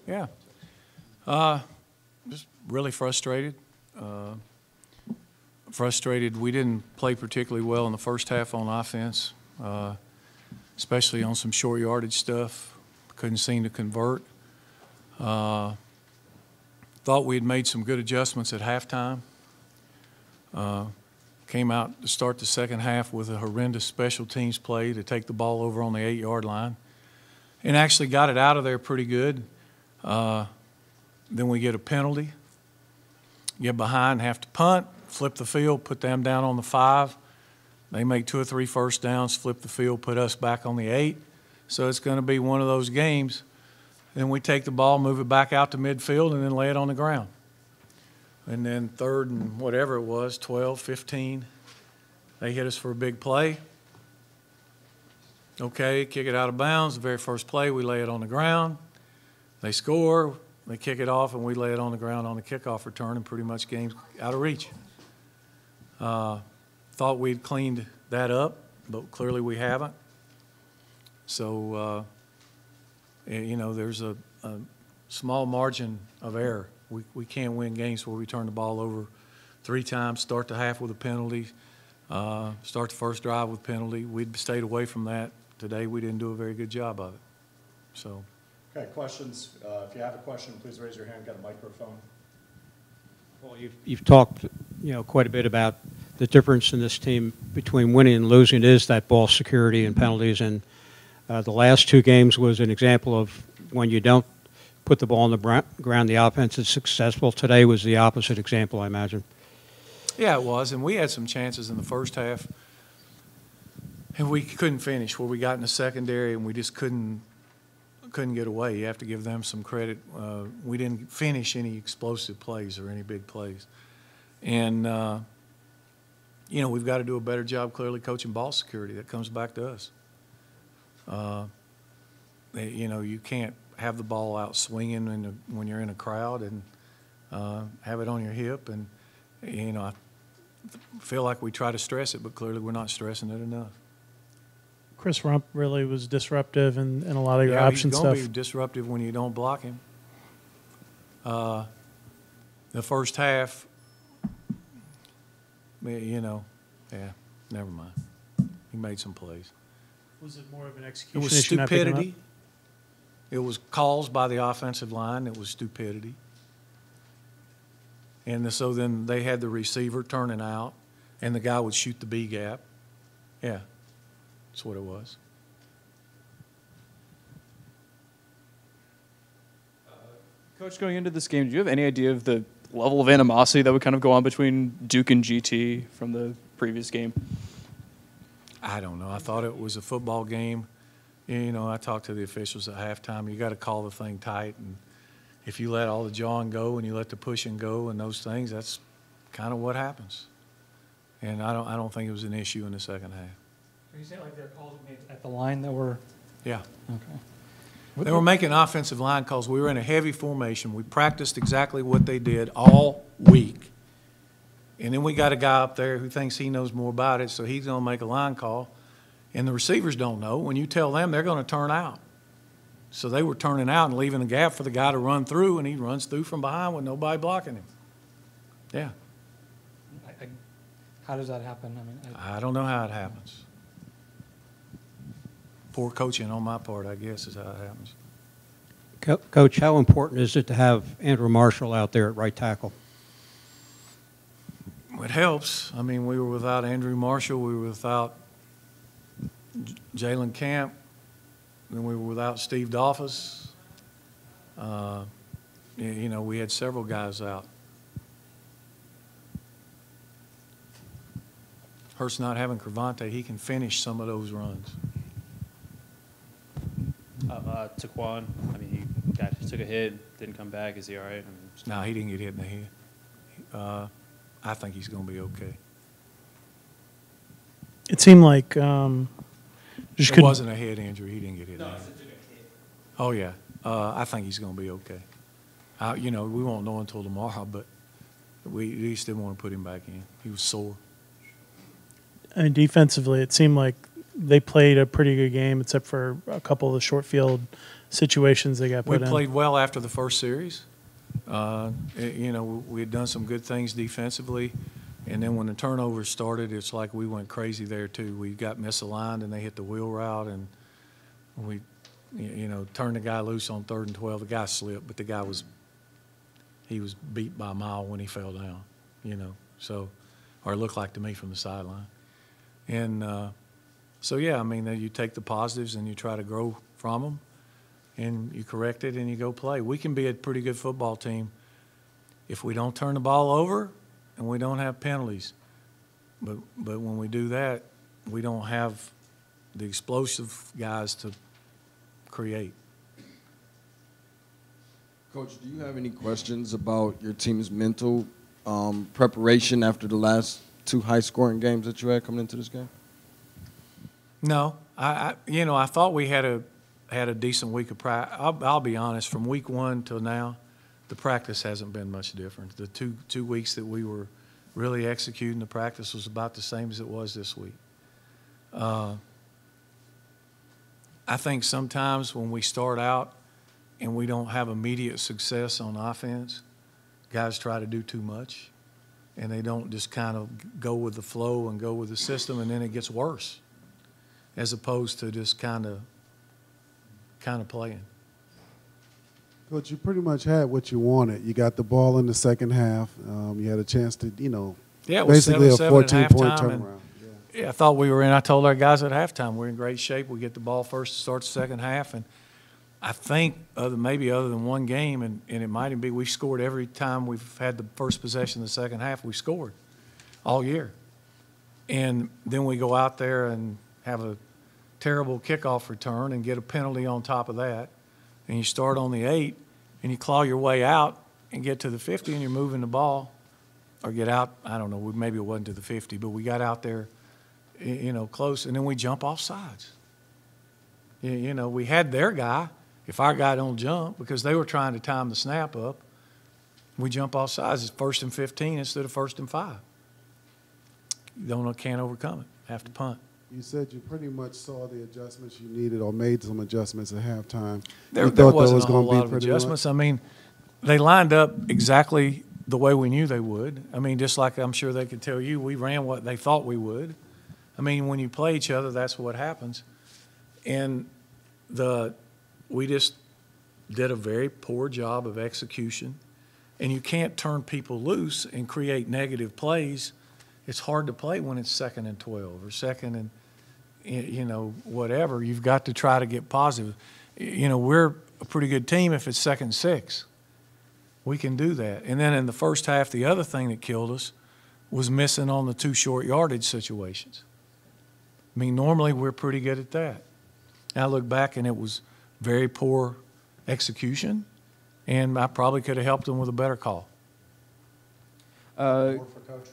Yeah. Just really frustrated. Frustrated we didn't play particularly well in the first half on offense, especially on some short yardage stuff. Couldn't seem to convert. Thought we had made some good adjustments at halftime. Came out to start the second half with a horrendous special teams play to take the ball over on the 8-yard line, and actually got it out of there pretty good. Then we get a penalty, get behind, have to punt, flip the field, put them down on the 5. They make 2 or 3 first downs, flip the field, put us back on the 8. So it's going to be one of those games. Then we take the ball, move it back out to midfield, and then lay it on the ground. And then third and whatever it was, 12, 15, they hit us for a big play. Okay, kick it out of bounds. The very first play, we lay it on the ground. They score, they kick it off, and we lay it on the ground on the kickoff return, and pretty much game's out of reach. Thought we'd cleaned that up, but clearly we haven't. So, you know, there's a small margin of error. We can't win games where we turn the ball over 3 times, start the half with a penalty, start the first drive with penalty. We'd stayed away from that. Today we didn't do a very good job of it. So. Okay, questions? If you have a question, please raise your hand. Got a microphone. Well, you've talked, you know, quite a bit about the difference in this team between winning and losing is that ball security and penalties. And the last 2 games was an example of when you don't put the ball on the ground, the offense is successful. Today was the opposite example, I imagine. Yeah, it was, and we had some chances in the first half, and we couldn't finish. Where we got in the secondary, and we just couldn't get away. You have to give them some credit. We didn't finish any explosive plays or any big plays, and you know, we've got to do a better job clearly coaching ball security. That comes back to us. You know, you can't have the ball out swinging when you're in a crowd and have it on your hip. And, you know, I feel like we try to stress it, but clearly we're not stressing it enough. Chris Rump really was disruptive in a lot of your option stuff. He's going to be disruptive when you don't block him. The first half, you know, yeah, never mind. He made some plays. Was it more of an execution? It was stupidity. It was calls by the offensive line. It was stupidity. And so then they had the receiver turning out, and the guy would shoot the B gap. Yeah, that's what it was. Coach, going into this game, do you have any idea of the level of animosity that would kind of go on between Duke and GT from the previous game? I don't know. I thought it was a football game. You know, I talked to the officials at halftime. You got to call the thing tight, and if you let all the jawing go and you let the pushing go and those things, that's kind of what happens. And I don't think it was an issue in the second half. So you say like they're calls made at the line that were? Yeah. Okay. They were making offensive line calls. We were in a heavy formation. We practiced exactly what they did all week. And then we got a guy up there who thinks he knows more about it, so he's going to make a line call. And the receivers don't know. When you tell them, they're going to turn out. So they were turning out and leaving the gap for the guy to run through, and he runs through from behind with nobody blocking him. Yeah. How does that happen? I mean, I don't know how it happens. Poor coaching on my part, I guess, is how it happens. Coach, how important is it to have Andrew Marshall out there at right tackle? It helps. I mean, we were without Andrew Marshall. We were without Jalen Camp. Then we were without Steve Dolphus. You know, we had several guys out. Hurts not having Cravante. He can finish some of those runs. Taquan, I mean, he took a hit, didn't come back. Is he all right? I mean, No, he didn't get hit in the head. I think he's going to be okay. It seemed like It wasn't a head injury. He didn't get hit in the head. Oh, yeah. I think he's going to be okay. You know, we won't know until tomorrow, but we at least didn't want to put him back in. He was sore. I mean, defensively, it seemed like they played a pretty good game, except for a couple of the short field situations they got We put in. played well after the first series. You know, we had done some good things defensively, and then when the turnovers started, it's like we went crazy there too. We got misaligned, and they hit the wheel route, and we, you know, turned the guy loose on 3rd and 12. The guy slipped, but he was beat by a mile when he fell down, you know, so, or it looked like to me from the sideline. And so, yeah, I mean, you take the positives and you try to grow from them, and you correct it and you go play. We can be a pretty good football team if we don't turn the ball over and we don't have penalties. But when we do that, we don't have the explosive guys to create. Coach, do you have any questions about your team's mental preparation after the last 2 high-scoring games that you had coming into this game? No, you know, I thought we had a decent week of practice. I'll be honest, from week 1 till now, the practice hasn't been much different. The two weeks that we were really executing the practice was about the same as it was this week. I think sometimes when we start out and we don't have immediate success on offense, guys try to do too much, and they don't just kind of go with the flow and go with the system, and then it gets worse, as opposed to just kind of playing. Coach, you pretty much had what you wanted. You got the ball in the second half. You had a chance to, you know, Yeah, it was basically a 7-7 at 14-point halftime, and turnaround. yeah, I thought we were in. I told our guys at halftime we're in great shape. We get the ball first to start the second half, and I think maybe other than one game, and it might even be we scored every time we've had the first possession of the second half. We scored all year, and then we go out there and have a terrible kickoff return and get a penalty on top of that, and you start on the 8 and you claw your way out and get to the 50 and you're moving the ball, or get out. I don't know. Maybe it wasn't to the 50, but we got out there, you know, close, and then we jump off sides. You know, we had their guy. If our guy don't jump, because they were trying to time the snap up, we jump off sides. It's 1st and 15 instead of 1st and 5. You can't overcome it. Have to punt. You said you pretty much saw the adjustments you needed or made some adjustments at halftime. There thought wasn't was a whole gonna be lot of pretty adjustments. I mean, they lined up exactly the way we knew they would. I mean, just like I'm sure they could tell you, we ran what they thought we would. I mean, when you play each other, that's what happens. And we just did a very poor job of execution. And you can't turn people loose and create negative plays. It's hard to play when it's 2nd and 12 or 2nd and, you know, whatever. You've got to try to get positive. You know, we're a pretty good team if it's 2nd and 6. We can do that. And then in the first half, the other thing that killed us was missing on the 2 short yardage situations. I mean, normally we're pretty good at that. I look back and it was very poor execution, and I probably could have helped them with a better call. More for Coach.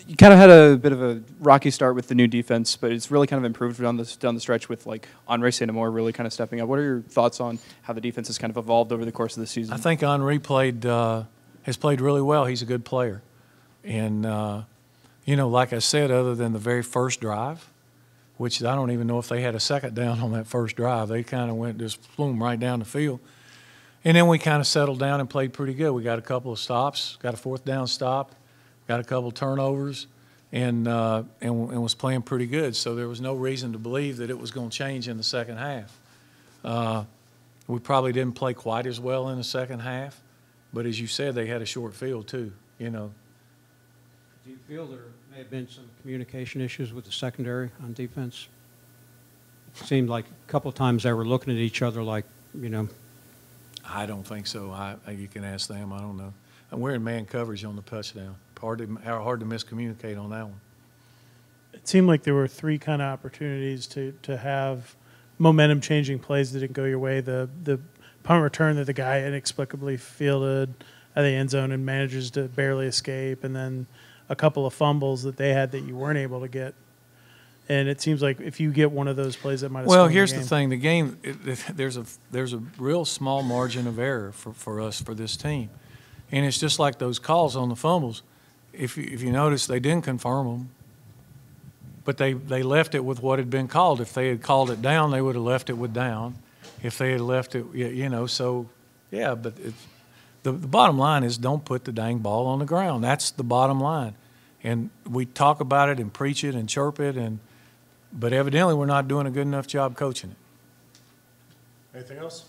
You kind of had a bit of a rocky start with the new defense, but it's really kind of improved down the stretch with like Henri Saint-Amour really kind of stepping up. What are your thoughts on how the defense has kind of evolved over the course of the season? I think Henri has played really well. He's a good player. And, you know, like I said, other than the very first drive, which I don't even know if they had a second down on that first drive. They kind of went just floom right down the field. And then we kind of settled down and played pretty good. We got a couple of stops, got a 4th down stop, got a couple turnovers, and was playing pretty good. So there was no reason to believe that it was going to change in the second half. We probably didn't play quite as well in the second half, but as you said, they had a short field too, you know. Do you feel there may have been some communication issues with the secondary on defense? It seemed like a couple of times they were looking at each other like, you know. I don't think so. You can ask them. I don't know. And we're in man coverage on the touchdown. Hard to miscommunicate on that one. It seemed like there were 3 kind of opportunities to have momentum-changing plays that didn't go your way. The punt return that the guy inexplicably fielded at the end zone and manages to barely escape, and then a couple of fumbles that they had that you weren't able to get. And it seems like if you get one of those plays, that might have Well, swung here's the the thing. The game, there's a real small margin of error for us, for this team. And it's just like those calls on the fumbles. If you notice, they didn't confirm them, but they left it with what had been called. If they had called it down, they would have left it with down. if they had left it, so, yeah, but the bottom line is don't put the dang ball on the ground. That's the bottom line. And we talk about it and preach it and chirp it, but evidently we're not doing a good enough job coaching it. Anything else?